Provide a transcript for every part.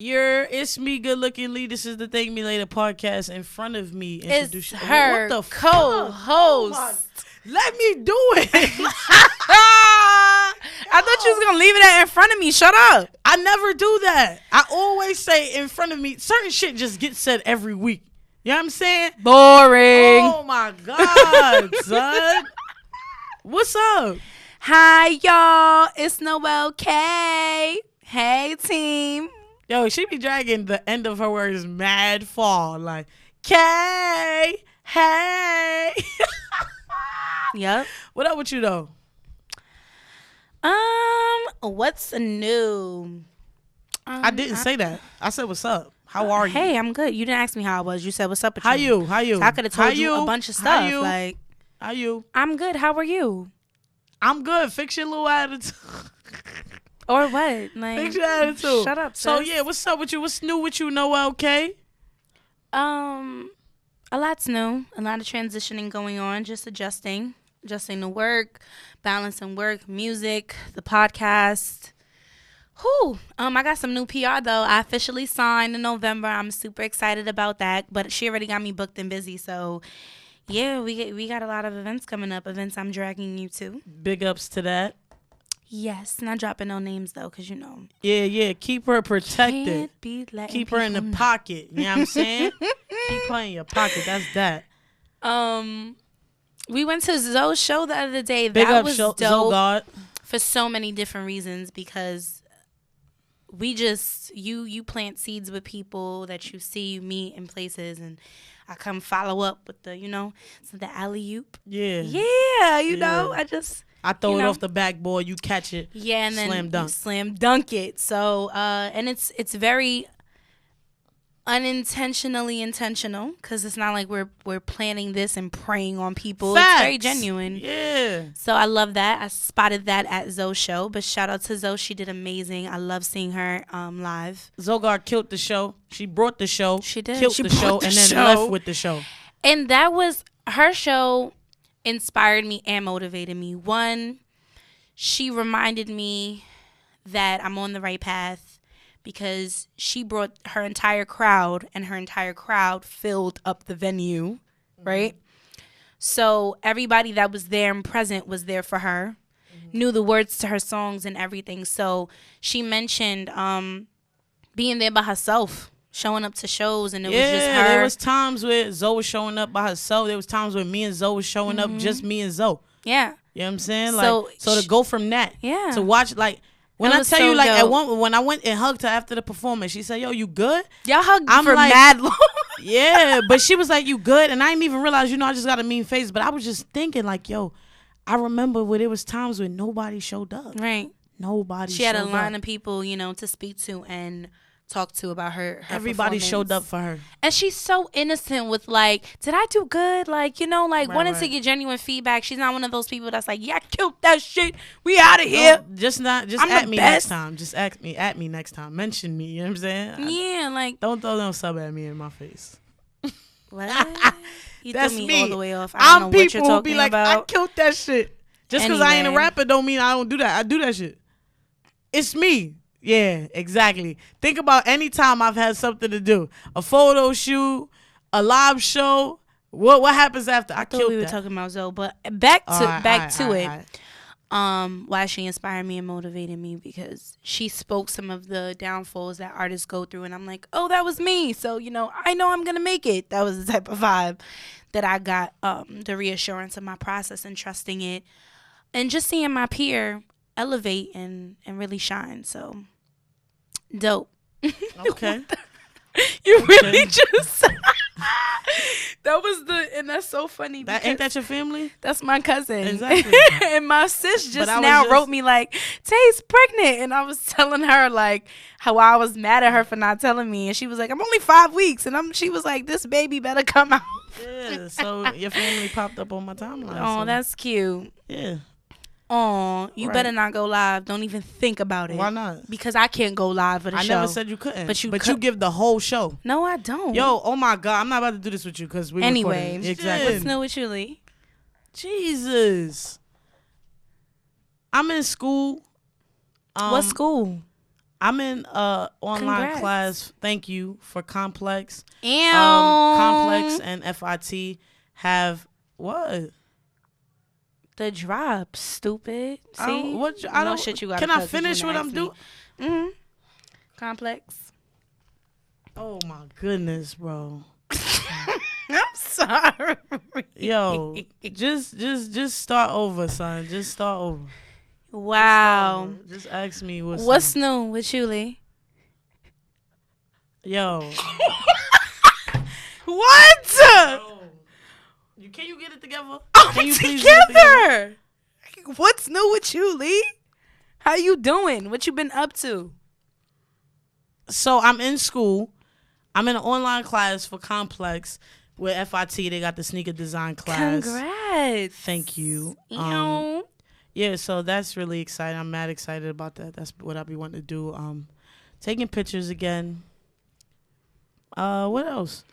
It's me, good looking Lee. This is the Thank Me Later podcast. In front of me, It's her co-host. Let me do it. I thought you was gonna leave it in front of me. Shut up. I never do that. I always say in front of me. Certain shit just gets said every week. You know what I'm saying? Boring. Oh my God, son. What's up? Hi, y'all. It's Noel K. Hey, team. Yo, she be dragging the end of her words mad fall. Like, K, hey. Yep. What up with you, though? What's new? I didn't say that. I said, what's up? How are you? Hey, I'm good. You didn't ask me how I was. You said, what's up with How you? How you? So I could have told you a bunch of stuff. Like, how you? I'm good. How are you? I'm good. Fix your little attitude. Or what? Like, Fix your attitude. Shut up, sis. So, yeah, what's up with you? What's new with you, Noel, okay? A lot's new. A lot of transitioning going on. Just adjusting to work, balancing work, music, the podcast. Whew. I got some new PR though. I officially signed in November. I'm super excited about that. But she already got me booked and busy. So yeah, we got a lot of events coming up. Events I'm dragging you to. Big ups to that. Yes, not dropping no names though, cause you know. Yeah. Keep her protected. Can't be Keep her in the pocket. You know what I'm saying? Keep her in your pocket. That's that. We went to Zoe's show the other day. Big that up was Zoe dope God. for so many different reasons, because we just you plant seeds with people that you see, you meet in places, and I come follow up with the the alley-oop. Yeah. You know, I throw it off the backboard, you catch it. Yeah, and then slam dunk. you slam dunk it. So and it's very unintentionally intentional, because it's not like we're planning this and preying on people. Facts. It's very genuine. Yeah. So I love that. I spotted that at Zoe's show. But shout out to Zoe. She did amazing. I love seeing her live. Zogard killed the show. She brought the show. She did. Killed She the brought show the and then show. left with the show. And that was her show. Inspired me and motivated me. One, she reminded me that I'm on the right path, because she brought her entire crowd, and her entire crowd filled up the venue, right? So everybody that was there and present was there for her, knew the words to her songs and everything. So she mentioned being there by herself, showing up to shows, and it was just her. There was times where Zoe was showing up by herself. There was times where me and Zoe was showing up, just me and Zoe. Yeah. You know what I'm saying? So So to go from that to watch, like, when It I was tell so you, like, dope. when I went and hugged her after the performance, she said, yo, you good? Y'all hugged I'm for like- mad long. Yeah, but she was like, you good? And I didn't even realize, I just got a mean face. But I was just thinking, like, yo, I remember when there was times when nobody showed up. Right. Nobody She had a showed line up. of people, to speak to and talk to about her Everybody showed up performance. for her. And she's so innocent with, like, did I do good? Like, wanting to right. get genuine feedback. She's not one of those people that's like, yeah, I killed that shit. We out of here. Just I'm at the me next best. time. Just at me next time. Mention me. You know what I'm saying? Yeah, like, Don't throw no sub at me in my face. what? You That's threw me me. all the way off. I don't know what you're people who be talking like, I about. killed that shit. Just because I ain't a Anyway. rapper don't mean I don't do that. I do that shit. It's me. Yeah, exactly. Think about any time I've had something to do. A photo shoot, a live show. What happens after I I thought killed we were that? talking about Zoe, but back to All it. right. Why she inspired me and motivated me, because she spoke some of the downfalls that artists go through, and I'm like, oh, that was me. So, I know I'm gonna make it. That was the type of vibe that I got, the reassurance of my process and trusting it, and just seeing my peer elevate and really shine. So dope. Okay. You really just that was and that's so funny. Ain't because that your family? that's my cousin. Exactly. And my sis just I was now just- wrote me like, Tay's pregnant. And I was telling her like how I was mad at her for not telling me. And she was like, I'm only 5 weeks. And she was like, this baby better come out. Yeah. So your family popped up on my timeline. Oh, so, that's cute. yeah. Oh, you Right. better not go live. Don't even think about it. Why not? Because I can't go live for the I show. never said you couldn't. But you you could- give the whole show. No, I don't. Yo, oh my God, I'm not about to do this with you because we Anyway, recording. Exactly. what's new with you, Lee? Jesus. I'm in school. What school? I'm in online Congrats. class. Thank you for Complex. Ew. Complex and FIT have what? The drop, stupid. See? I No don't. shit you gotta Can I cut 'cause you finish what I'm nasty. doing? Complex. Oh my goodness, bro. I'm sorry. Yo, just start over, son. Just start over. Wow. Just ask me What's new with you, Lee? Yo. What? Can you get it together? Oh, Can you please get it together? together. What's new with you, Lee? How you doing? What you been up to? So I'm in school. I'm in an online class for Complex with FIT. They got the sneaker design class. Congrats. Thank you. Ew. Yeah, so that's really exciting. I'm mad excited about that. That's what I be wanting to do. Taking pictures again. What else?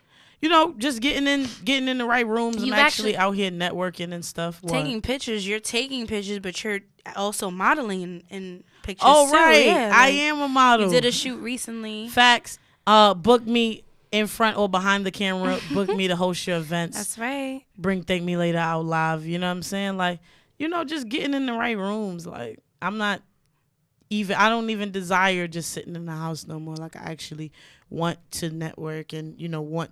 You know, just getting in the right rooms. You've I'm actually out here networking and stuff. Taking pictures. You're taking pictures, but you're also modeling in pictures. Oh, too. right. Yeah, I am a model. You did a shoot recently. Facts. Book me in front or behind the camera. Book me to host your events. That's right. Bring Thank Me Later out live. You know what I'm saying? Like, you know, just getting in the right rooms. Like, I don't even desire just sitting in the house no more. Like, I actually want to network and, you know,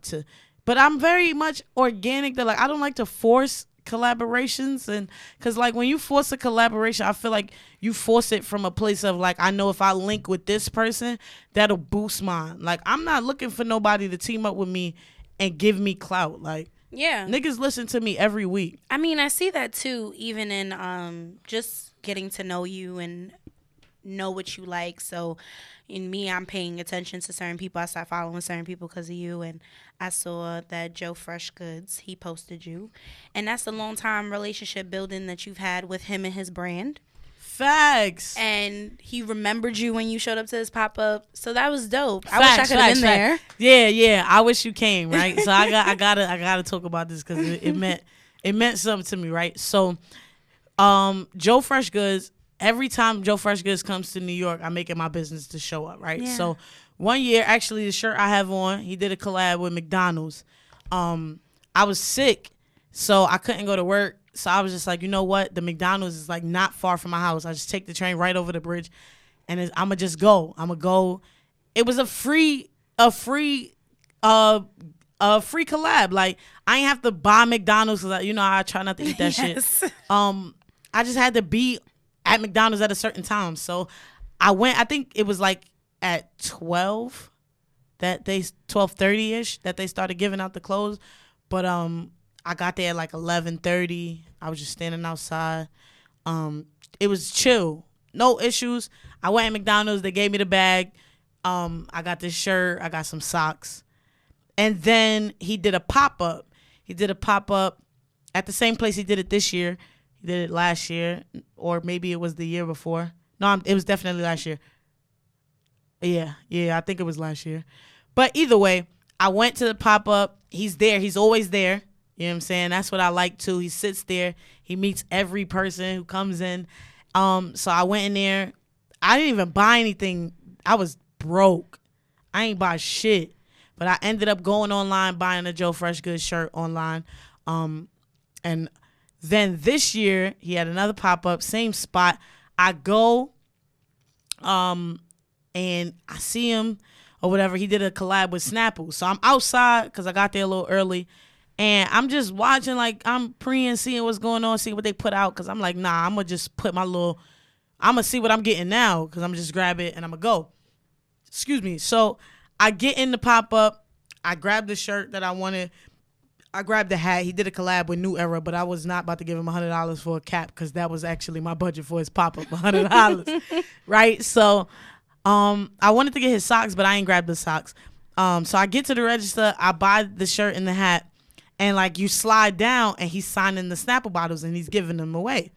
but I'm very much organic. That, like, I don't like to force collaborations. And because, like, when you force a collaboration, I feel like you force it from a place of, like, I know if I link with this person, that'll boost mine. Like, I'm not looking for nobody to team up with me and give me clout. Like, Yeah. niggas listen to me every week. I mean, I see that too, even in just getting to know you and know what you like. So in me, I'm paying attention to certain people. I start following certain people because of you. And I saw that Joe Fresh Goods, he posted you. And that's a long time relationship building that you've had with him and his brand. Facts. And he remembered you when you showed up to his pop-up. So that was dope. I Facts, wish I could have been there. Yeah. I wish you came, right? So I gotta talk about this because it meant something to me, right? So, Joe Fresh Goods. Every time Joe Fresh Goods comes to New York, I make it my business to show up, right? Yeah. So, one year, actually, the shirt I have on, he did a collab with McDonald's. I was sick, so I couldn't go to work. So I was just like, you know what? The McDonald's is like not far from my house. I just take the train right over the bridge, and I'm gonna just go. I'm gonna go. It was a free collab. Like, I ain't have to buy McDonald's because I try not to eat that Yes. shit. I just had to be at McDonald's at a certain time. So I went. I think it was like at 12 that 12:30ish that they started giving out the clothes. But I got there at like 11:30. I was just standing outside. It was chill, no issues. I went at McDonald's. They gave me the bag. I got this shirt. I got some socks, and then he did a pop up. He did a pop up at the same place he did it this year. He did it last year, or maybe it was the year before. No, it was definitely last year. Yeah, I think it was last year. But either way, I went to the pop up. He's there. He's always there. You know what I'm saying? That's what I like too. He sits there. He meets every person who comes in. So I went in there. I didn't even buy anything. I was broke. I ain't buy shit. But I ended up going online, buying a Joe Fresh Goods shirt online. And then this year, he had another pop-up, same spot. I go, and I see him or whatever. He did a collab with Snapple. So I'm outside because I got there a little early. And I'm just watching, like, I'm preying, seeing what's going on, seeing what they put out. Because I'm like, nah, I'm going to just put I'm going to see what I'm getting now. Because I'm going to just grab it and I'm going to go. Excuse me. So I get in the pop-up. I grab the shirt that I wanted. I grabbed the hat. He did a collab with New Era, but I was not about to give him $100 for a cap because that was actually my budget for his pop-up, $100. Right? So I wanted to get his socks, but I ain't grabbed the socks. So I get to the register. I buy the shirt and the hat. And, like, you slide down, and he's signing the Snapple bottles, and he's giving them away.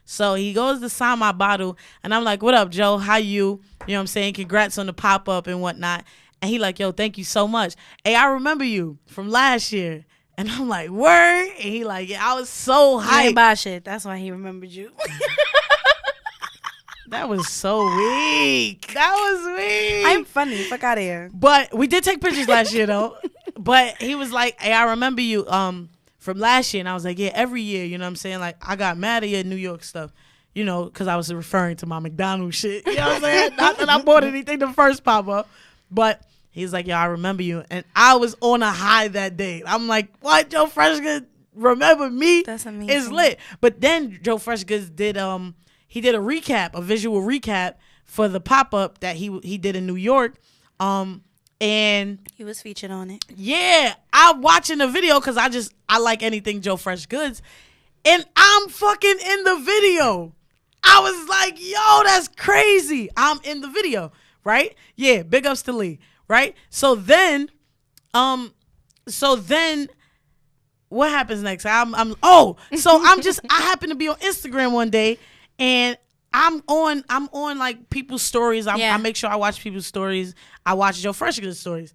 So he goes to sign my bottle, and I'm like, what up, Joe? How you? You know what I'm saying? Congrats on the pop-up and whatnot. And he like, yo, thank you so much. Hey, I remember you from last year. And I'm like, word? And he like, yeah, I was so hyped. You ain't buy shit. That's why he remembered you. That was so weak. That was weak. I'm funny. Fuck out of here. But we did take pictures last year though. But he was like, "Hey, I remember you from last year," and I was like, "Yeah, every year." You know what I'm saying? Like, I got mad at your New York stuff. You know, because I was referring to my McDonald's shit. You know what I'm saying? Not that I bought anything the first pop up, but he's like, "Yeah, I remember you," and I was on a high that day. I'm like, "What, Joe Freshgoods remember me?" That's amazing. It's lit. But then Joe Freshgoods did he did a recap, a visual recap for the pop up that he did in New York, and He was featured on it. yeah, I'm watching the video because I like anything Joe Freshgoods, and I'm fucking in the video. I was like, yo, that's crazy. I'm in the video, right? Yeah, big ups to Lee, right? So then what happens next? I happen to be on Instagram one day, and I'm on like people's stories. I make sure I watch people's stories. I watch Joe Freshgoods stories,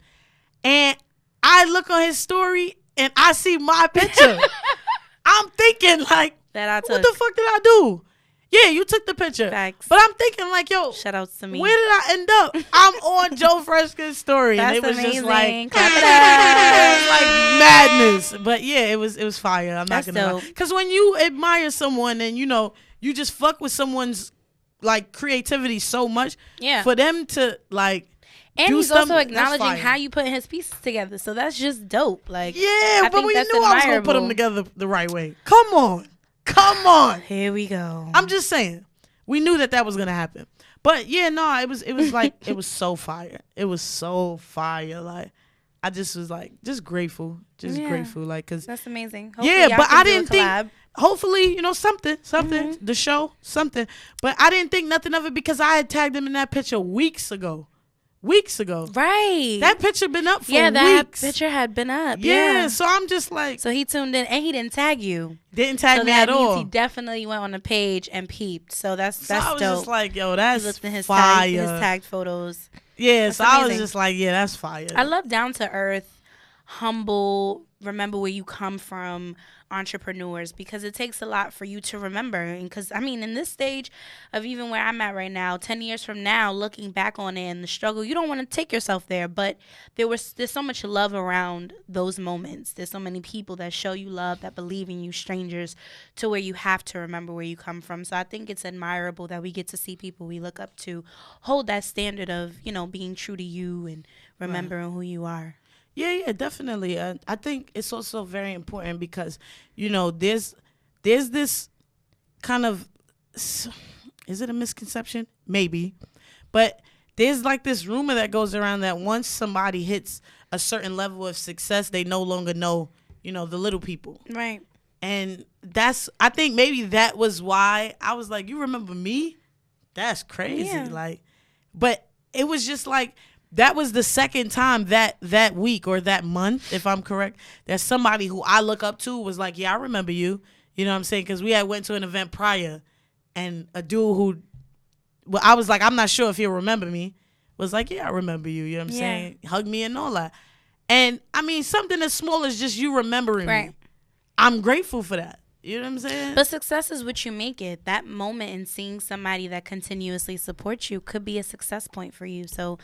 and I look on his story and I see my picture. I'm thinking like, what the fuck did I do? Yeah, you took the picture. Facts. But I'm thinking like, yo, shout outs to me. Where did I end up? I'm on Joe Freshgoods' story. That's and it was amazing. just like, Clap it up. it was like madness. But yeah, it was fire. I'm That's not gonna lie. dope. Because when you admire someone and you know, you just fuck with someone's like creativity so much, Yeah. for them to like And do he's also something, that's acknowledging fire. how you putting his pieces together. So that's just dope. Like, Yeah, I but think we that's knew I was gonna put them admirable. together the right way. Come on. Here we go. I'm just saying. We knew that was gonna happen. But yeah, no, it was like it was so fire. It was so fire. Like I just was like just grateful, Yeah. grateful. Like cause That's amazing. Hopefully yeah, y'all but can I do a didn't think. collab. Hopefully, you know something, the show, something. But I didn't think nothing of it because I had tagged him in that picture weeks ago. Right. That picture been up for that weeks. picture had been up. Yeah, so I'm just like So he tuned in and he didn't tag you. didn't tag So me that at means all. he definitely went on the page and peeped. So that's So I was dope. just like, yo, He that's looked in his fire. tagged photos. Yeah, That's so I was amazing. just like, yeah, that's fire. I love down to earth, humble, remember where you come from entrepreneurs, because it takes a lot for you to remember. And because I mean, in this stage of even where I'm at right now, 10 years from now, looking back on it and the struggle, you don't want to take yourself there, but there's so much love around those moments. There's so many people that show you love, that believe in you, strangers, to where you have to remember where you come from. So I think it's admirable that we get to see people we look up to hold that standard of, you know, being true to you and remembering who you are. Yeah, definitely. I think it's also very important because, you know, there's this kind of, is it a misconception? Maybe. But there's like this rumor that goes around that once somebody hits a certain level of success, they no longer know, you know, the little people. Right. And I think maybe that was why I was like, you remember me? That's crazy. Yeah. Like, but it was just like, that was the second time that week or that month, if I'm correct, that somebody who I look up to was like, yeah, I remember you. You know what I'm saying? Because we had went to an event prior, and a dude who, well, I was like, I'm not sure if he'll remember me, was like, yeah, I remember you. You know what I'm saying? Hug me and all that. And, I mean, something as small as just you remembering Right. me. I'm grateful for that. You know what I'm saying? But success is what you make it. That moment in seeing somebody that continuously supports you could be a success point for you. So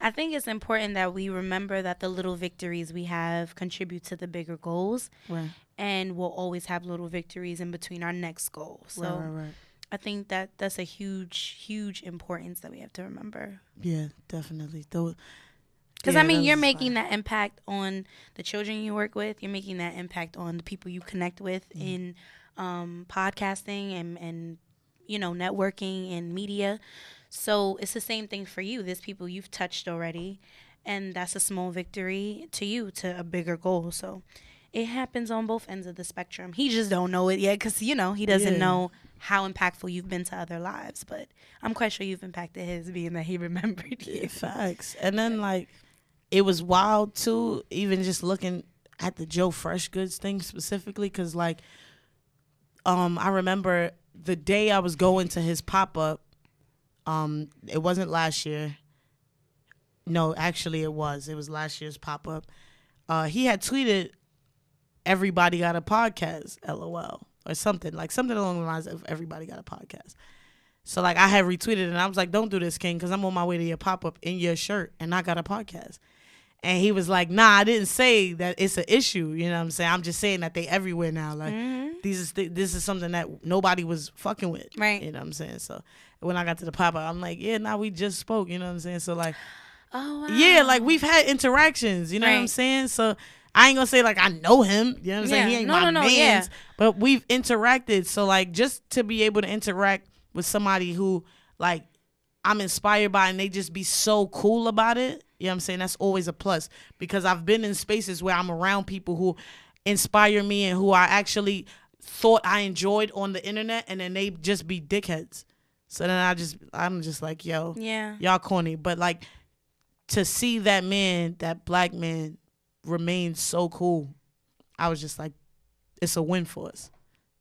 I think it's important that we remember that the little victories we have contribute to the bigger goals. Right. And we'll always have little victories in between our next goal. So Right. I think that's a huge importance that we have to remember. Yeah, definitely. Because, I mean, you're making that impact on the children you work with. You're making that impact on the people you connect with in podcasting and, you know, networking and media. So it's the same thing for you. There's people you've touched already, and that's a small victory to you, to a bigger goal. So it happens on both ends of the spectrum. He just don't know it yet because, you know, he doesn't know how impactful you've been to other lives. But I'm quite sure you've impacted his, being that he remembered you. Yeah, facts. And then, like, it was wild, too, even just looking at the Joe Freshgoods thing specifically, because, like, I remember the day I was going to his pop-up, it wasn't last year. No, actually it was. It was last year's pop-up. He had tweeted, "Everybody got a podcast, LOL," or something along the lines of "Everybody got a podcast." So like I had retweeted it and I was like, don't do this, King, because I'm on my way to your pop-up in your shirt and I got a podcast. And he was like, nah, I didn't say that it's an issue. You know what I'm saying? I'm just saying that they everywhere now. Like, this is something that nobody was fucking with. Right. You know what I'm saying? So when I got to the pop-up, I'm like, yeah, nah, we just spoke. You know what I'm saying? So like, oh, wow. yeah, like we've had interactions. You know what I'm saying? So I ain't going to say like I know him. You know what I'm saying? He ain't my mans. But we've interacted. So like just to be able to interact with somebody who like I'm inspired by and they just be so cool about it. You know what I'm saying? That's always a plus because I've been in spaces where I'm around people who inspire me and who I actually thought I enjoyed on the internet and then they just be dickheads. So then I'm just like, yo, y'all corny. But like to see that man, that black man remain so cool, I was just like, it's a win for us.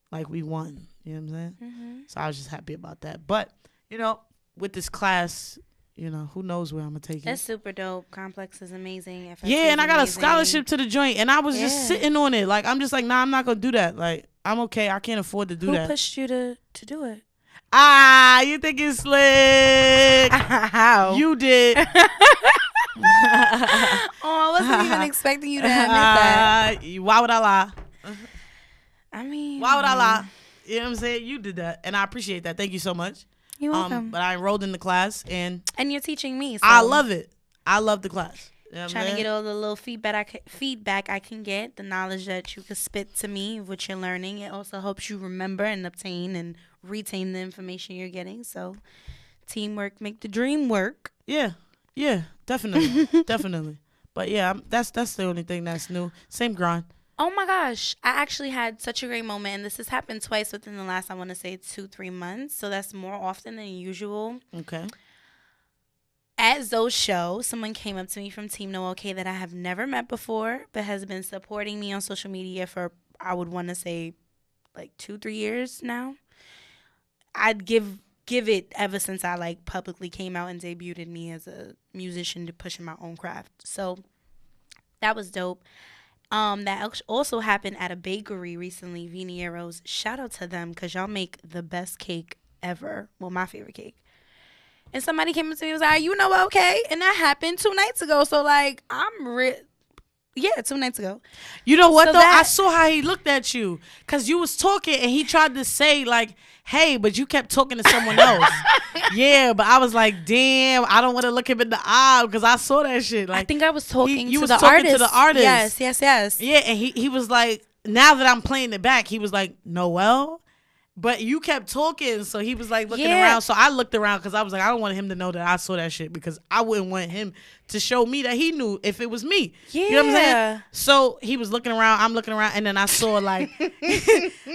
Like we won. You know what I'm saying? Mm-hmm. So I was just happy about that. But, you know, with this class, you know, who knows where I'm going to take it. That's super dope. Complex is amazing. FSC yeah, and I got amazing. a scholarship to the joint, and I was just sitting on it. Like, I'm just like, nah, I'm not going to do that. Like, I'm okay. I can't afford to do that. Who pushed you to do it? Ah, you think it's slick. How? You did. Oh, I wasn't even expecting you to admit that. Why would I lie? I mean. Why would I lie? You know what I'm saying? You did that, and I appreciate that. Thank you so much. You're welcome. But I enrolled in the class, and you're teaching me. So I love it. I love the class. You know trying to get all the little feedback I can get, the knowledge that you can spit to me, what you're learning. It also helps you remember and obtain and retain the information you're getting. So teamwork make the dream work. Yeah, definitely, definitely. But yeah, that's the only thing that's new. Same grind. Oh my gosh, I actually had such a great moment, and this has happened twice within the last, I want to say, 2-3 months. So that's more often than usual. Okay. At Zoe's show, someone came up to me from Team No OK that I have never met before, but has been supporting me on social media for, I would want to say, like 2-3 years now. I'd give it ever since I like publicly came out and debuted me as a musician to push in my own craft. So that was dope. That also happened at a bakery recently, Viniero's. Shout out to them because y'all make the best cake ever. Well, my favorite cake. And somebody came up to me and was like, you know, okay. And that happened 2 nights ago. So, like, 2 nights ago. You know what, so though? I saw how he looked at you because you was talking and he tried to say, like, hey, but you kept talking to someone else. Yeah, but I was like, damn, I don't want to look him in the eye because I saw that shit. Like, I think I was talking to the artist. Yes. Yeah, and he was like, now that I'm playing it back, he was like, Noel? But you kept talking, so he was like looking around. So I looked around because I was like, I don't want him to know that I saw that shit because I wouldn't want him to show me that he knew if it was me. Yeah. You know what I'm saying? So he was looking around, I'm looking around, and then I saw like,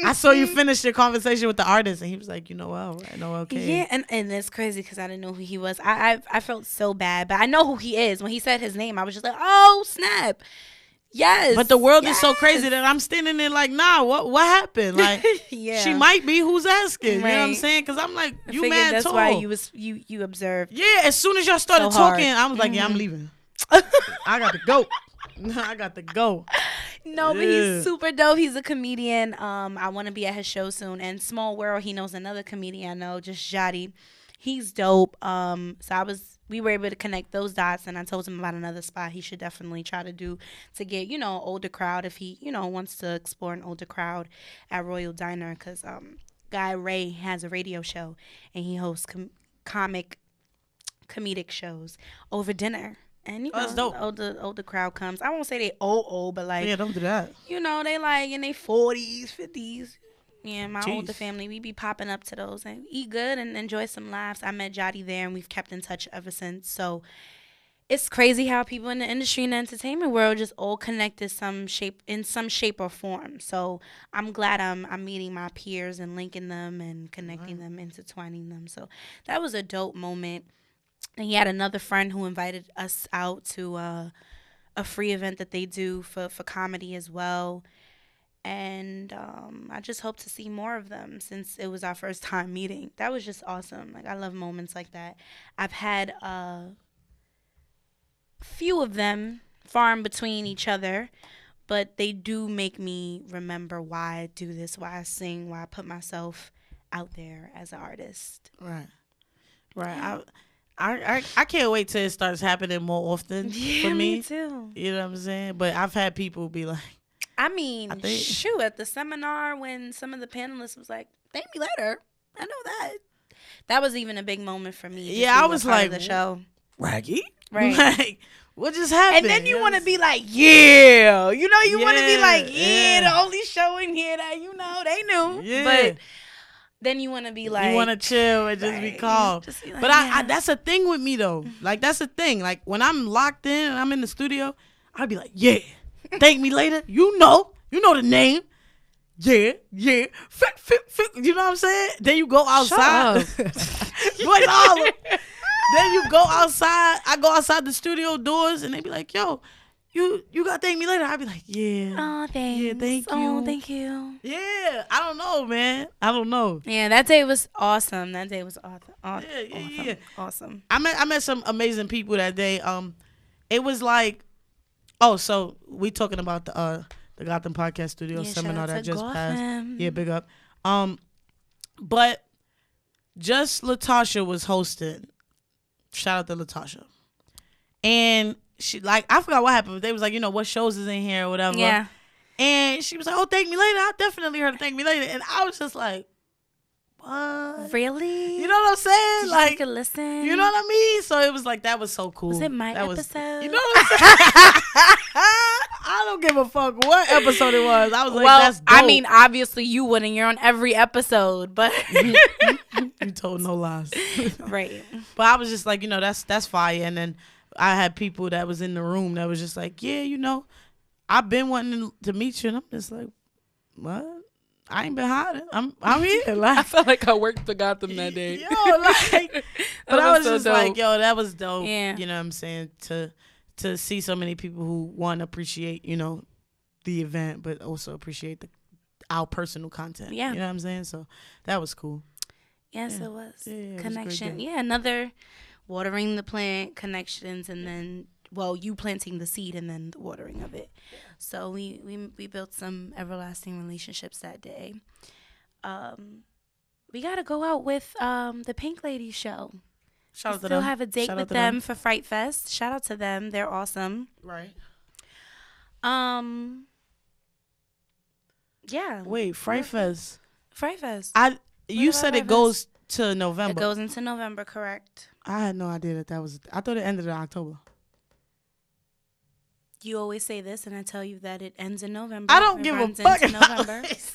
I saw you finish your conversation with the artist, and he was like, you know what? I know, okay. Yeah, and it's crazy because I didn't know who he was. I felt so bad, but I know who he is. When he said his name, I was just like, oh, snap. Yes. But the world is so crazy that I'm standing there like, nah, what happened? Like, she might be who's asking. Right. You know what I'm saying? Because I'm like, you mad that's tall. Why you observed. Yeah, as soon as y'all started talking, I was like, yeah, I'm leaving. I got to go. I got to go. No, but he's super dope. He's a comedian. I want to be at his show soon. And Small World, he knows another comedian I know, just Jody. He's dope. So we were able to connect those dots, and I told him about another spot he should definitely try to do to get, you know, older crowd if he, you know, wants to explore an older crowd at Royal Diner, because Guy Ray has a radio show and he hosts comedic shows over dinner. And you know, older crowd comes. I won't say they old, but like, yeah, don't do that. You know, they like in their 40s, 50s. Yeah, my older family, we be popping up to those and eat good and enjoy some laughs. I met Jody there, and we've kept in touch ever since. So it's crazy how people in the industry and the entertainment world just all connect in some shape or form. So I'm glad I'm meeting my peers and linking them and connecting them, intertwining them. So that was a dope moment. And he had another friend who invited us out to a free event that they do for comedy as well. And I just hope to see more of them since it was our first time meeting. That was just awesome. Like, I love moments like that. I've had a few of them far in between each other, but they do make me remember why I do this, why I sing, why I put myself out there as an artist. Right. I can't wait till it starts happening more often Yeah, for me. me too. You know what I'm saying? But I've had people be like, I mean, I think- shoot, at the seminar when some of the panelists was like, thank me later. I know that. That was even a big moment for me. Yeah, I was like, the show. Raggy? Right. Like, what just happened? And then you want to be like, yeah. You know, you want to be Yeah, like, yeah. the only show in here that, they knew. Yeah. But then you want to be like. you want to chill and just be right, calm. just be like, But yeah. I that's a thing with me, though. Like, that's the thing. Like, when I'm locked in and I'm in the studio, I'd be like, yeah, thank me later. You know the name. Yeah. You know what I'm saying? Then you go outside. You ain't holler. Then you go outside. I go outside the studio doors and they be like, yo, you got to thank me later. I'd be like, yeah. Oh, thanks. Yeah, thank you. Oh, thank you. Yeah. I don't know, man. I don't know. Yeah, that day was awesome. That day was awesome. Yeah. Awesome. I met some amazing people that day. It was like, so we talking about the Gotham Podcast Studio Yeah, seminar shout out that to just passed. Gotham. Yeah, big up. But just Latasha was hosting. Shout out to Latasha. And she, like, I forgot what happened. They was like, what shows is in here or whatever. Yeah. And she was like, oh, thank me later. I definitely heard thank me later. And I was just like, what? Really? You know what I'm saying? Did you Like, take a listen? you know what I mean? So it was like, that was so cool. Was it my that episode? You know what I'm saying? I don't give a fuck what episode it was. I was like, that's dope. I mean, obviously you wouldn't. You're on every episode, but you told no lies. right. But I was just like, that's fire. And then I had people that was in the room that was just like, yeah, I've been wanting to meet you. And I'm just like, what? I ain't been hiding. I'm here. Like, I felt like I worked for Gotham that day. Yo, like, but I was so just dope. like, yo, that was dope. Yeah. You know what I'm saying? To see so many people who want to appreciate, the event, but also appreciate our personal content. Yeah. You know what I'm saying? So that was cool. Yes, Yeah. it was. Yeah, it was a great Connection. day. Yeah, another watering the plant connections, and then you planting the seed and then the watering of it. So we built some everlasting relationships that day. We gotta go out with the Pink Lady show. Shout out to Still them. have a date Shout with out to them for Fright Fest. Shout out to them. They're awesome. Right. Yeah. Wait, Fright Fest. Fright Fest. You about said Fright it goes to November. It goes into November, correct? I had no idea that was. I thought it ended in October. You always say this, and I tell you that it ends in November. I don't It give a runs fuck into about November. this.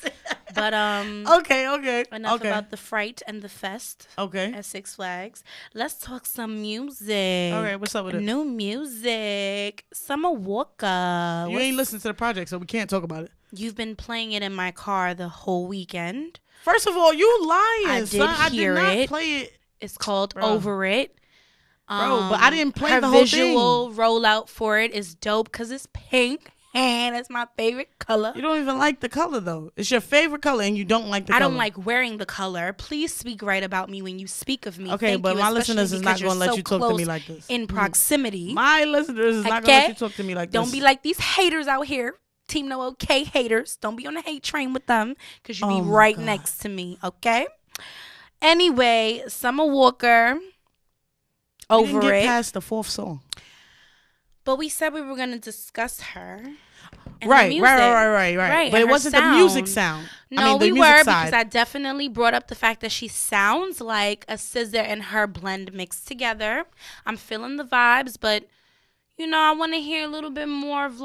But Okay. enough okay. about the Fright and the Fest Okay. at Six Flags. Let's talk some music. All right. What's up with it? New music. Summer Walker. You ain't listened to the project, so we can't talk about it. You've been playing it in my car the whole weekend. First of all, you lying, I son. did I hear did not it. play it, It's called Bro. Over It. bro. But I didn't play her the whole visual rollout for it is dope because it's pink and it's my favorite color. thing. You don't even like the color though. It's your favorite color, and you don't like the I color. don't like wearing the color. Please speak right about me when you speak of me. Okay, Thank but you, my especially listeners is not because you're gonna let so you talk to me close like this. in proximity. My listeners is not gonna Okay? let you talk to me like this. Don't be like these haters out here. Team No OK haters. Don't be on the hate train with them because you Oh be my right God. next to me. Okay. Anyway, Summer Walker. We Over didn't get it. past the fourth song. But we said we were going to discuss her. and the Right. music. But and it her wasn't the music sound. No, I mean, the we music were side. because I definitely brought up the fact that she sounds like a SZA and her blend mixed together. I'm feeling the vibes, but I want to hear a little bit more of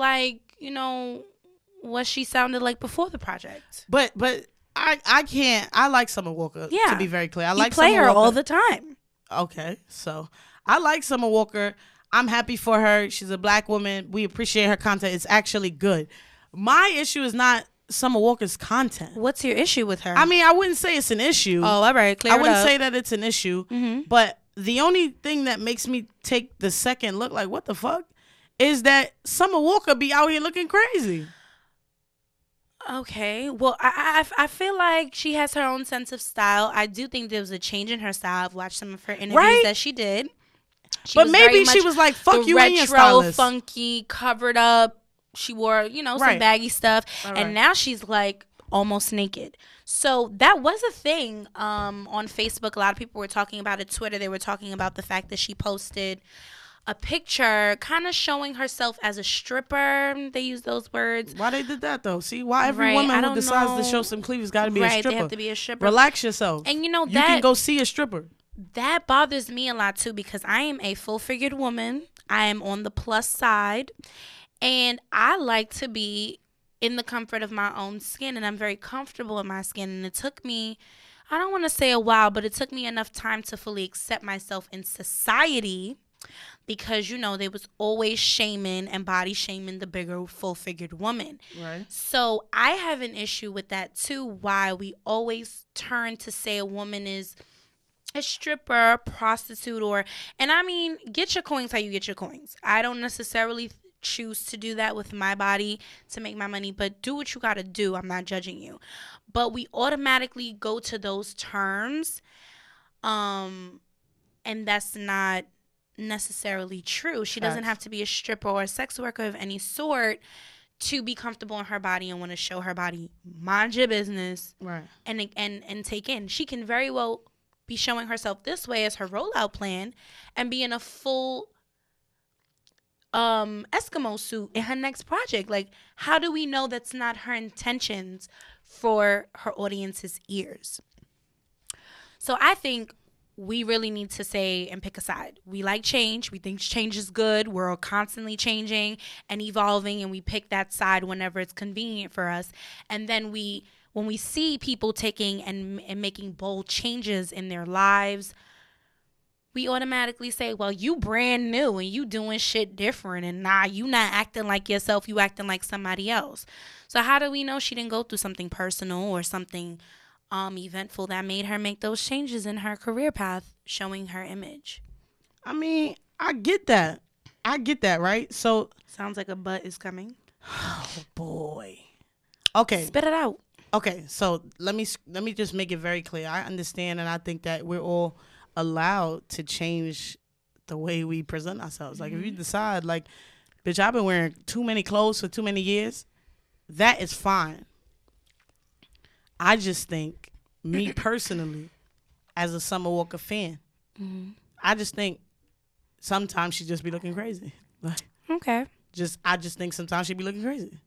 what she sounded like before the project. But I can't. I like Summer Walker. Yeah. To be very clear, I You like play Summer her Walker. all the time. Okay, so I like Summer Walker. I'm happy for her. She's a black woman. We appreciate her content. It's actually good. My issue is not Summer Walker's content. What's your issue with her? I mean, I wouldn't say it's an issue. oh, all right, clear I it wouldn't up. say that it's an issue. Mhm. But the only thing that makes me take the second look like, what the fuck, is that Summer Walker be out here looking crazy. Okay. Well, I feel like she has her own sense of style. I do think there was a change in her style. I've watched some of her interviews Right? that she did. She But was very maybe she much was like, fuck the you and your retro, stylist. funky, covered up. She wore, some Right. baggy stuff. Right, And right. now she's like almost naked. So that was a thing on Facebook. A lot of people were talking about it. Twitter, they were talking about the fact that she posted a picture kind of showing herself as a stripper. They use those words. Why they did that though? See, why every Right, I woman who don't decides to know. show some cleavage got to be a Right, stripper? they have to be a stripper. Relax yourself. And you know you that can go see a stripper. that bothers me a lot too, because I am a full-figured woman. I am on the plus side, and I like to be in the comfort of my own skin, and I'm very comfortable in my skin. And it took me, I don't want to say a while, but it took me enough time to fully accept myself in society, because you know they was always shaming and body shaming the bigger full-figured woman. Right. So I have an issue with that too, why we always turn to say a woman is a stripper, prostitute, and I mean, get your coins how you get your coins. I don't necessarily choose to do that with my body to make my money, but do what you got to do. I'm not judging you. But we automatically go to those terms, and that's not necessarily true. She doesn't Facts. have to be a stripper or a sex worker of any sort to be comfortable in her body and want to show her body. Mind your business. Right. And take in. She can very well be showing herself this way as her rollout plan and be in a full Eskimo suit in her next project. Like, how do we know that's not her intentions for her audience's ears? So I think we really need to say and pick a side. We like change. We think change is good. We're constantly changing and evolving, and we pick that side whenever it's convenient for us. And then when we see people taking and making bold changes in their lives, we automatically say, well, you brand new and you doing shit different, and nah, you not acting like yourself, you acting like somebody else. So how do we know she didn't go through something personal or something eventful that made her make those changes in her career path, showing her image? I mean, I get that, right? So, Sounds like a butt is coming. oh boy. Okay. Spit it out. Okay, so let me just make it very clear. I understand, and I think that we're all allowed to change the way we present ourselves. Like, if you decide, like, bitch, I've been wearing too many clothes for too many years, that is fine. I just think, me personally, as a Summer Walker fan, I just think sometimes she just be looking crazy. Like, Okay. I just think sometimes she be looking crazy.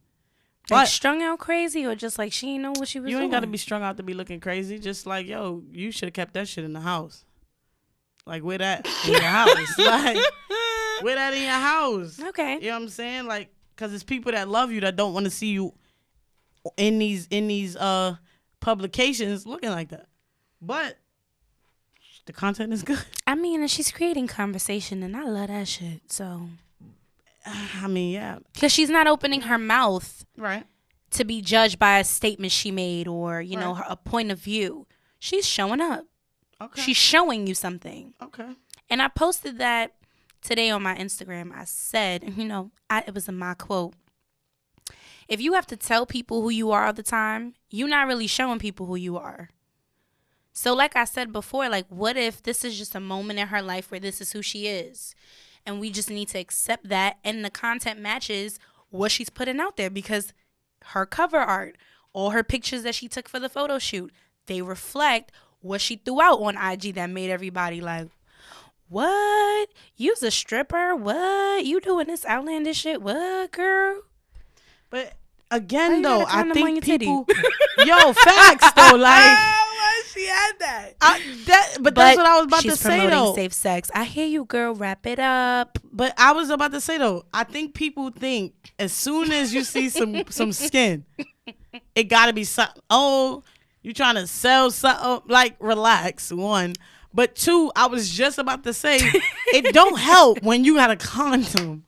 Like But strung out crazy, or just like she didn't know what she was you doing? ain't got to be strung out to be looking crazy. Just like, yo, you should have kept that shit in the house. Like, wear that in your house. Like, wear that in your house. Okay. You know what I'm saying? Like, because it's people that love you that don't want to see you in these publications looking like that. But the content is good. I mean, and she's creating conversation, and I love that shit. So, I mean, yeah. because she's not opening her mouth Right. to be judged by a statement she made, or, you know, Right. a point of view. She's showing up. Okay. She's showing you something. Okay. And I posted that today on my Instagram. I said, you know, it was my quote. If you have to tell people who you are all the time, you're not really showing people who you are. So like I said before, like, what if this is just a moment in her life where this is who she is? And we just need to accept that, and the content matches what she's putting out there, because her cover art, all her pictures that she took for the photo shoot, they reflect what she threw out on IG that made everybody like, what? You's a stripper? What? You doing this outlandish shit? What, girl? But Why again, you though, gotta I condom on your think titty? people, yo, facts though, like, Why she had that? but that's what I was about to she's say promoting though. safe sex. I hear you, girl. Wrap it up. But I was about to say though, I think people think as soon as you see some skin, it gotta be something. Oh, you trying to sell something? Like, relax. One, but two, I was just about to say, it don't help when you got a condom.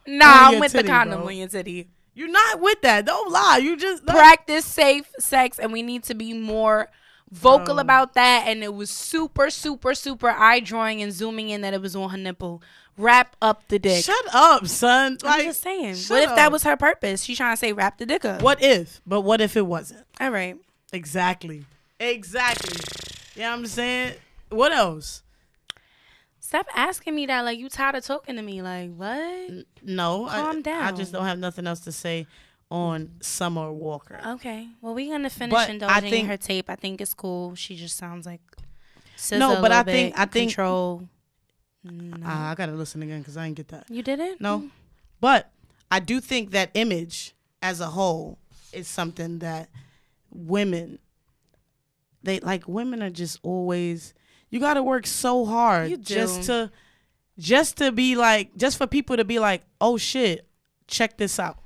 Nah, On I'm your with the titty, condom bro. on your titty. You're not with that. Don't lie. You just Practice safe sex, and we need to be more vocal Bro. about that. And it was super, super, super eye drawing and zooming in that it was on her nipple. Wrap up the dick. Shut up, son. I'm Like, just saying. shut What if that up. was her purpose? She's trying to say wrap the dick up. What if? But what if it wasn't? All right. Exactly. Exactly. You know what I'm saying? What else? Stop asking me that. Like, you tired of talking to me. Like, what? No. Calm I down. just don't have nothing else to say on Summer Walker. Okay. Well, we're going to finish But indulging in think- her tape. I think it's cool. She just sounds like SZA No, a but I little think- bit. I think- Control. No. I gotta listen again because I didn't get that. You didn't? No, but I do think that image as a whole is something that women, women are just always. You got to work so hard You do. just to be like, just for people to be like, oh shit, check this out.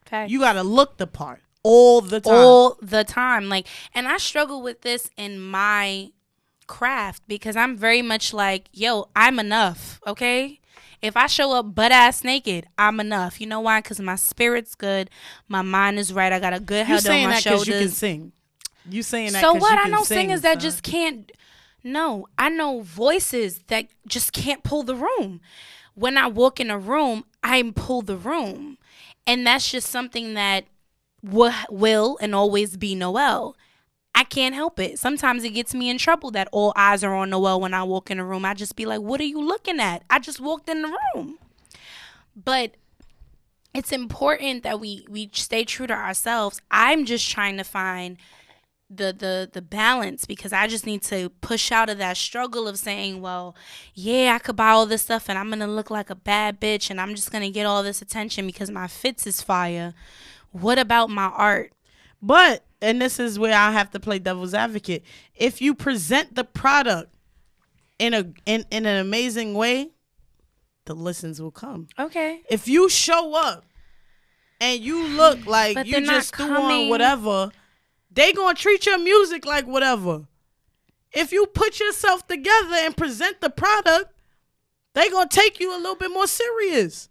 Facts. You got to look the part all the time. all the time. Like, and I struggle with this in my craft because I'm very much like, yo, I'm enough. Okay. If I show up butt ass naked, I'm enough. You know why? Because my spirit's good. My mind is right. I got a good You head on saying my that because shoulders. you can sing. You saying that So 'cause what? you I can know sing, singers that son. just can't. No, I know voices that just can't pull the room. When I walk in a room, I pull the room. And that's just something that will and always be Noelle. I can't help it. Sometimes it gets me in trouble that all eyes are on Noelle when I walk in a room. I just be like, what are you looking at? I just walked in the room. But it's important that we stay true to ourselves. I'm just trying to find the balance because I just need to push out of that struggle of saying, well, yeah, I could buy all this stuff and I'm going to look like a bad bitch and I'm just going to get all this attention because my fits is fire. What about my art? But, and this is where I have to play devil's advocate. If you present the product in an amazing way, the listens will come. Okay. If you show up and you look like But you they're not just threw on coming. whatever, they gonna treat your music like whatever. If you put yourself together and present the product, they gonna take you a little bit more serious.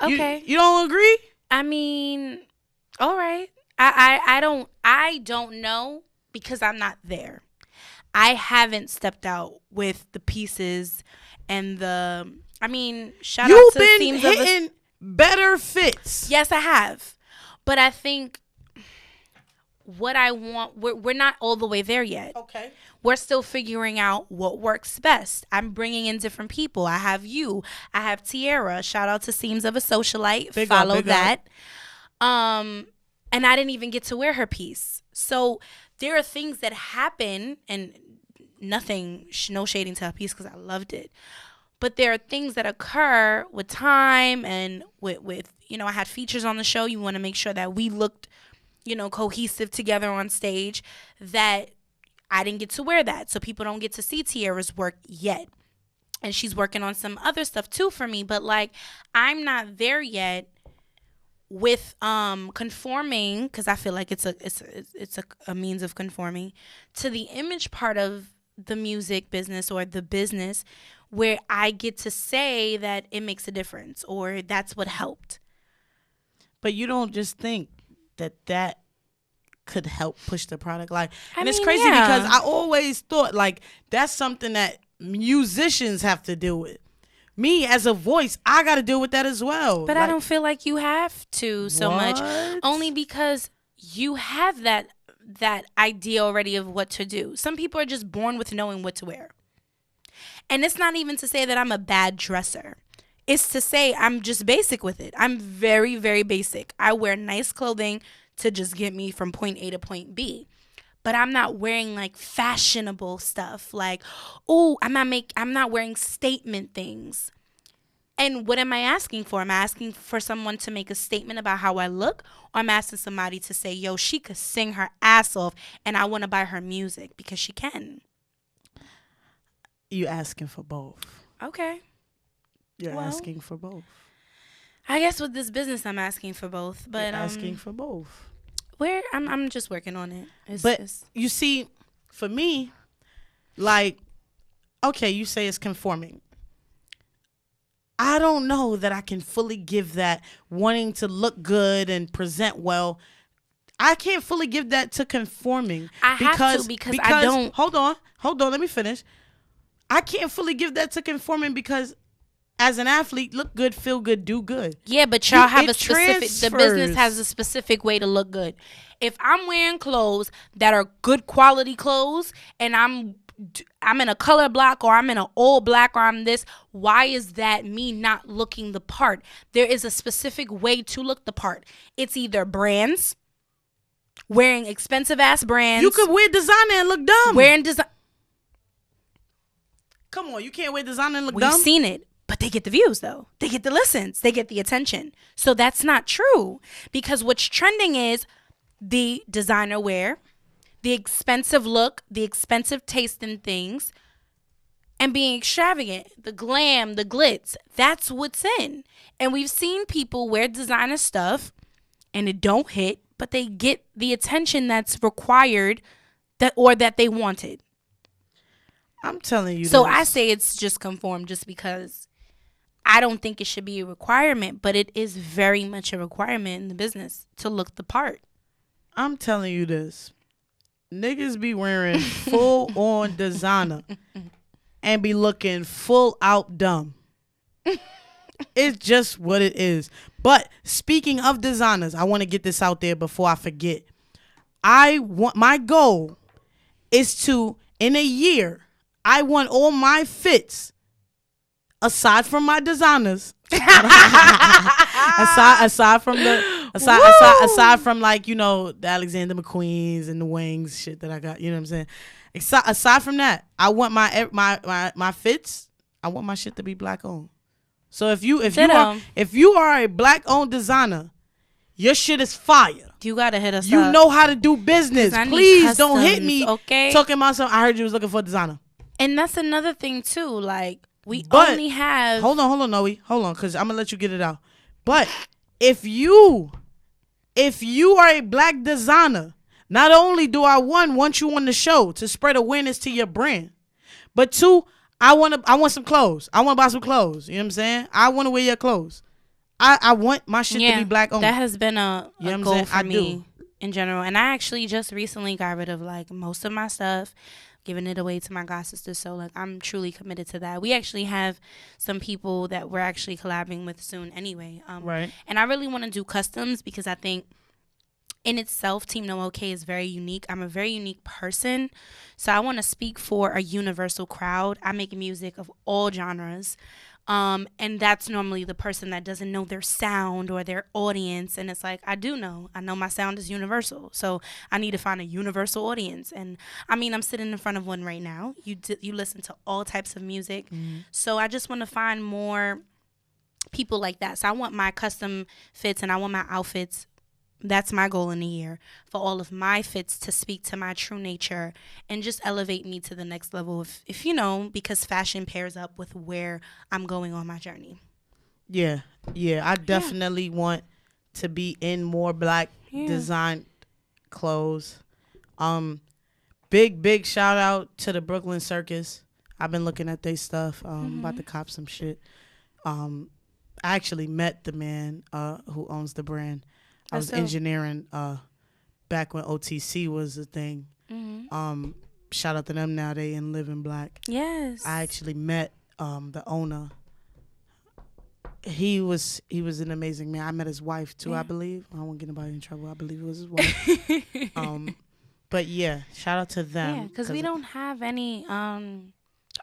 Okay. You don't agree? I mean, all right. I don't know because I'm not there. I haven't stepped out with the pieces and the. I mean, shout out You've to been Themes of a- hitting better fits. Yes, I have, but I think what I want. We're not all the way there yet. Okay. We're still figuring out what works best. I'm bringing in different people. I have you. I have Tierra. Shout out to Seams of a Socialite. Big up, Follow big that. And I didn't even get to wear her piece. So there are things that happen, and nothing, no shading to her piece because I loved it. But there are things that occur with time and with I had features on the show. You want to make sure that we looked, cohesive together on stage. That I didn't get to wear that. So people don't get to see Tierra's work yet. And she's working on some other stuff too for me. But I'm not there yet with conforming, because I feel like it's a means of conforming to the image part of the music business or the business where I get to say that it makes a difference or that's what helped. But you don't just think that could help push the product. And it's mean, crazy yeah. because I always thought that's something that musicians have to deal with. Me as a voice, I got to deal with that as well. But I don't feel like you have to so much, What? only because you have that idea already of what to do. Some people are just born with knowing what to wear. And it's not even to say that I'm a bad dresser. It's to say I'm just basic with it. I'm very, very basic. I wear nice clothing to just get me from point A to point B. But I'm not wearing fashionable stuff. I'm not wearing statement things. And what am I asking for? Am I asking for someone to make a statement about how I look? Or I'm asking somebody to say, yo, she could sing her ass off and I want to buy her music because she can. You asking for both. Okay. You're Well, asking for both. I guess with this business, I'm asking for both. But You're asking for both. I'm just working on it. But you see, for me, okay, you say it's conforming. I don't know that I can fully give that wanting to look good and present well. I can't fully give that to conforming. I have to because I don't. Hold on. Let me finish. I can't fully give that to conforming because as an athlete, look good, feel good, do good. Yeah, but y'all have It a specific. The transfers. business has a specific way to look good. If I'm wearing clothes that are good quality clothes and I'm I'm in a color block, or I'm in an all black, or I'm this. Why is that me not looking the part? There is a specific way to look the part. It's either brands, wearing expensive ass brands. You could wear designer and look dumb. Wearing design. Come on, you can't wear designer and look We've dumb. seen it. But they get the views, though. They get the listens. They get the attention. So that's not true. Because what's trending is the designer wear, the expensive look, the expensive taste in things, and being extravagant, the glam, the glitz. That's what's in. And we've seen people wear designer stuff and it don't hit, but they get the attention that's required that they wanted. I'm telling you. So this. I say it's just conform just because I don't think it should be a requirement, but it is very much a requirement in the business to look the part. I'm telling you this. Niggas be wearing full on designer and be looking full out dumb. It's just what it is. But speaking of designers, I want to get this out there before I forget. My goal is to, in a year, I want all my fits, aside from my designers, aside from like, you know, the Alexander McQueens and the Wings shit that I got, you know what I'm saying? Aside from that, I want my fits, I want my shit to be black owned. So if you are a black owned designer, your shit is fire. You gotta hit us up. You know how to do business. Please don't hit me okay? talking about something. I heard you was looking for a designer. And that's another thing too. Like we But only have. Hold on, Noe. Hold on, because I'm gonna let you get it out. But if you are a black designer, not only do I want you on the show to spread awareness to your brand, but two, I want some clothes. I want to buy some clothes. You know what I'm saying? I want to wear your clothes. I want my shit to be black owned. That has been a goal for me do. in general. And I actually just recently got rid of like most of my stuff, giving it away to my god sisters. So like I'm truly committed to that. We actually have some people that we're actually collabing with soon anyway. Right. And I really want to do customs because I think in itself, Team No OK is very unique. I'm a very unique person. So I want to speak for a universal crowd. I make music of all genres. And that's normally the person that doesn't know their sound or their audience. And it's like, I know my sound is universal. So I need to find a universal audience. And I mean, I'm sitting in front of one right now. You listen to all types of music. Mm-hmm. So I just want to find more people like that. So I want my custom fits and I want my outfits. That's my goal in a year, for all of my fits to speak to my true nature and just elevate me to the next level, if you know, because fashion pairs up with where I'm going on my journey. Yeah. I definitely want to be in more black designed clothes. Big shout out to the Brooklyn Circus. I've been looking at their stuff. About to cop some shit. I actually met the man who owns the brand. I was engineering back when OTC was a thing. Mm-hmm. Shout out to them now. They in Living Black. Yes. I actually met the owner. He was an amazing man. I met his wife too, I believe. I won't get anybody in trouble. I believe it was his wife. But yeah, shout out to them. Yeah, because we don't have any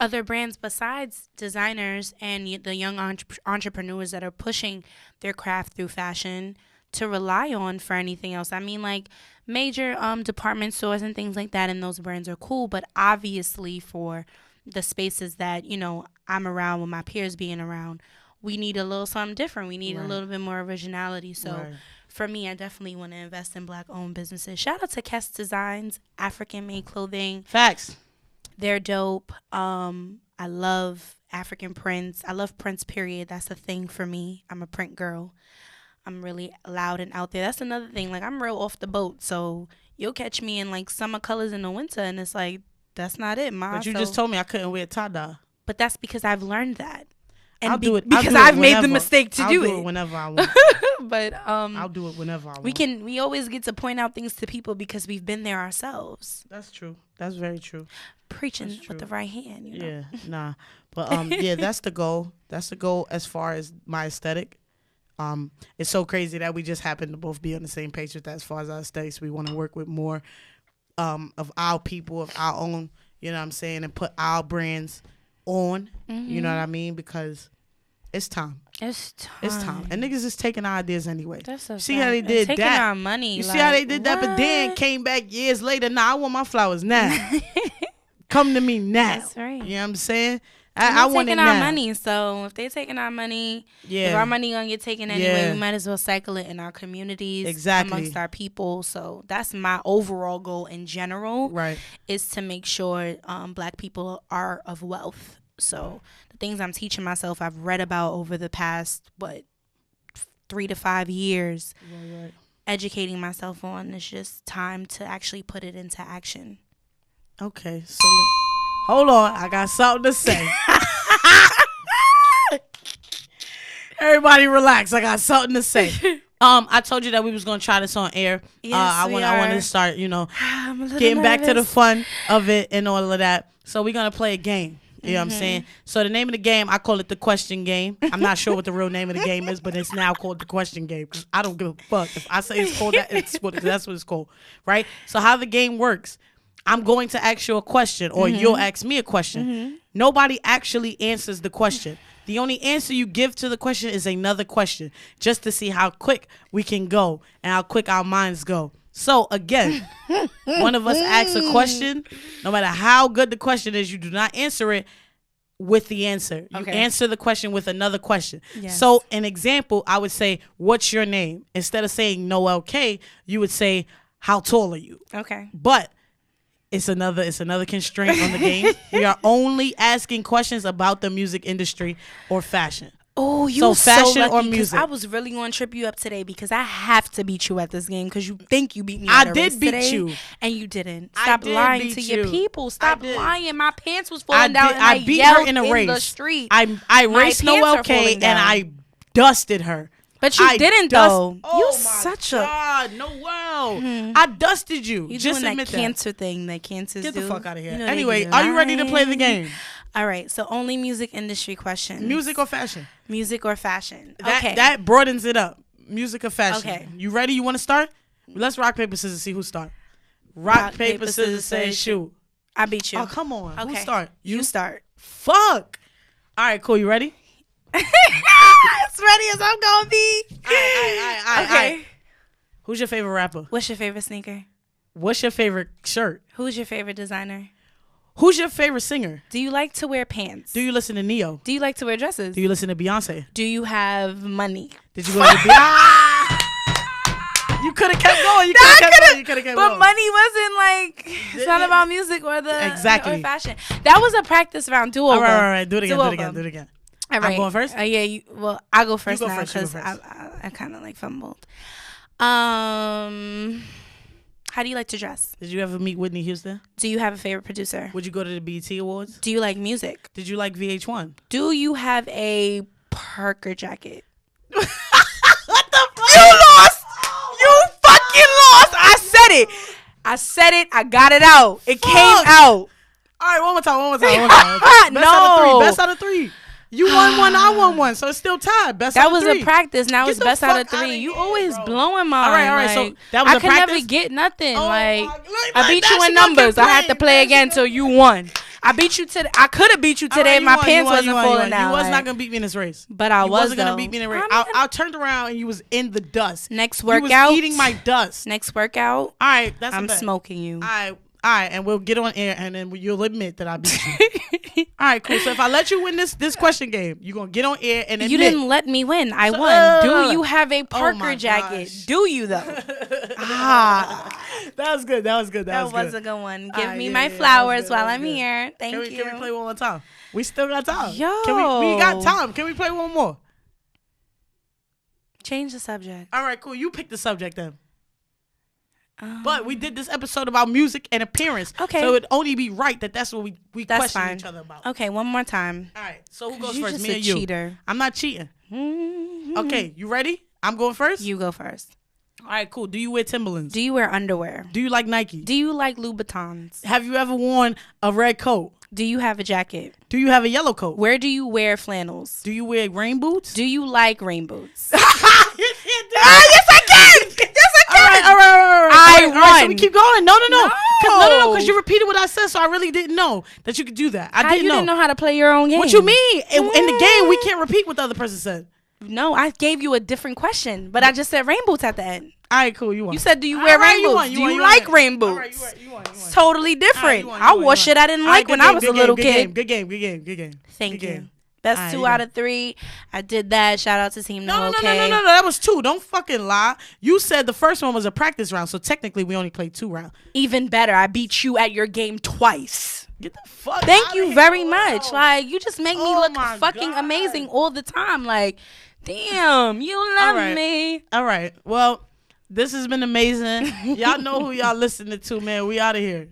other brands besides designers and the young entrepreneurs that are pushing their craft through fashion to rely on for anything else. I mean, like major department stores and things like that, and those brands are cool, but obviously for the spaces that, you know, I'm around with my peers being around, we need a little something different. We need a little bit more originality. So for me, I definitely want to invest in black owned businesses. Shout out to Kess Designs, African made clothing. Facts. They're dope. I love African prints. I love prints, period. That's a thing for me. I'm a print girl. I'm really loud and out there. That's another thing. Like, I'm real off the boat. So you'll catch me in, like, summer colors in the winter. And it's like, that's not it, Ma. But you just told me I couldn't wear tie-dye. But that's because I've learned that. And I'll do it. Because I've made the mistake to do it. I'll do it whenever I want. But I'll do it whenever I want. We always get to point out things to people because we've been there ourselves. That's true. That's very true. Preaching with the right hand, you know? Yeah, nah. But yeah, that's the goal. That's the goal as far as my aesthetic. It's so crazy that we just happen to both be on the same page with that as far as our aesthetics. We want to work with more of our people, of our own, You know what I'm saying? And put our brands on. You know what I mean? Because it's time. It's time. It's time. And niggas is taking our ideas anyway. That's a see fact. how they And did taking that? our money. You like, see how they did that? But then what? came back years later. Nah, I want my flowers now. Come to me now. That's right. You know what I'm saying? And I they want it taking our now. money. So if they taking our money, Yeah. if our money gonna get taken anyway, Yeah. we might as well cycle it in our communities, Exactly. amongst our people. So that's my overall goal in general. Right. Is to make sure Black people are of wealth. So the things I'm teaching myself, I've read about over the past 3 to 5 years, Right. educating myself on. It's just time to actually put it into action. Okay. So look, hold on. I got something to say. Everybody relax. I got something to say. I told you that we was gonna try this on air. Yes, I we wanted are. to start, I'm a little getting back to the nervous. fun of it and all of that. So we're gonna play a game. You know what I'm saying? So the name of the game, I call it the question game. I'm not sure what the real name of the game is, but it's now called the question game because I don't give a fuck. If I say it's called that, that's what it's called. Right? So how the game works, I'm going to ask you a question or you'll ask me a question. Nobody actually answers the question. The only answer you give to the question is another question just to see how quick we can go and how quick our minds go. So again, one of us asks a question, no matter how good the question is, you do not answer it with the answer. You Okay. answer the question with another question. Yes. So an example, I would say, what's your name? Instead of saying Noel K, you would say, how tall are you? Okay. But it's another constraint on the game. We are only asking questions about the music industry or fashion. Oh, you So so fashion lucky, or 'cause music? I was really going to trip you up today because I have to beat you at this game because you think you beat me. I at a did race beat today, you. and you didn't. I Stop did lying beat to your you. people. I Stop did. lying. My pants was I falling down, did- and I I beat yelled her in a race. the street. I My raced pants Noel are K falling and down. I dusted her. But you I didn't dust- though. Oh You my such a. God, Noel. I dusted you. You Just doing admit that cancer thing that cancers Get do. the fuck out of here. You know they Anyway, be are you ready to play the lying. game? All right. So only music industry questions. Music or fashion? Music or fashion. That, Okay. that broadens it up. Music or fashion? Okay. You ready? You want to start? Let's rock, paper, scissors, see who start. Rock, paper, scissors, say shoot. I beat you. Oh, come on. Who Okay. start? You start. Fuck. All right, cool. You ready? As ready as I'm gonna be. All right. Okay. Who's your favorite rapper? What's your favorite sneaker? What's your favorite shirt? Who's your favorite designer? Who's your favorite singer? Do you like to wear pants? Do you listen to Neo? Do you like to wear dresses? Do you listen to Beyonce? Do you have money? Did you go to Beyonce? You could have kept going. You could have kept going. You could have kept But going. money wasn't like it's not about music or the Exactly. or fashion. That was a practice round. Do All over. right. Do it again. Do it Do again. over. Do it again. All I'm right. going first? Yeah. Well, I'll go first go now first, you go because first. I kind of like fumbled. How do you like to dress? Did you ever meet Whitney Houston? Do you have a favorite producer? Would you go to the BET Awards? Do you like music? Did you like VH1? Do you have a Parker jacket? What the fuck? You lost. You fucking lost. I said it. I got it out. It came out. All right, one more time. Best No. out of three. Best out of three. You won one, I won one, so it's still tied. Best out That of was three. a practice. Now Get it's the best out of fuck outta three. You here, always bro. blowing mine. All right, so like, that was I a could practice? never get nothing. Oh like my- I beat that you in shit gonna numbers. get I had to played. play That again shit till you won. I beat you today. I could have beat you All today right, if you my won, pants you wasn't won. falling down. You was like- not gonna beat me in this race. But I You was wasn't though. gonna beat me in the race. I'm I turned around and you was in the dust. Next You was workout. eating my dust. Next workout. All right, that's I'm a bet. smoking you. All right, and we'll get on air, and then you'll admit that I beat you. All right, cool. So if I let you win this question game, you're gonna get on air and admit. You didn't let me win. I So- won. Do you have a Parker my jacket? gosh. Do you though? That was good. That was good. That was a good one. Give Ah, me yeah, my yeah, that flowers was good, while that was I'm good. here. Thank you. Can we play one more time? We still got time. Yo. We got time. Can we play one more? Change the subject. All right, cool. You pick the subject then. But we did this episode about music and appearance. Okay. So it'd only be right that that's what we That's question fine. each other about. Okay, one more time. All right. So who 'Cause goes you first? just Me a or you? cheater. I'm not cheating. Mhm. Okay, you ready? I'm going first? You go first. All right, cool. Do you wear Timberlands? Do you wear underwear? Do you like Nike? Do you like Louboutins? Have you ever worn a red coat? Do you have a jacket? Do you have a yellow coat? Where do you wear flannels? Do you wear rain boots? Do you like rain boots? Yes, I can. Yes, I can. I All right, so we won. keep going. No. No. No, because you repeated what I said, so I really didn't know that you could do that. I You didn't know how to play your own game. What you mean? In the game, we can't repeat what the other person said. No, I gave you a different question, but I just said rainboots at the end. All right, cool. You won. You said, do you wear rainbows? Do you like rainbows? All right, you won. It's totally different. I wore shit I didn't like when I was a little kid. Good game. Thank you. That's 2 out of 3. I did that. Shout out to Team No. No. That was 2. Don't fucking lie. You said the first one was a practice round, so technically we only played 2 rounds. Even better, I beat you at your game twice. Get the fuck. Thank you very much. Like, you just make me look fucking amazing all the time. Like, damn, you love me. All right. Well, this has been amazing. Y'all know who y'all listening to, man. We out of here.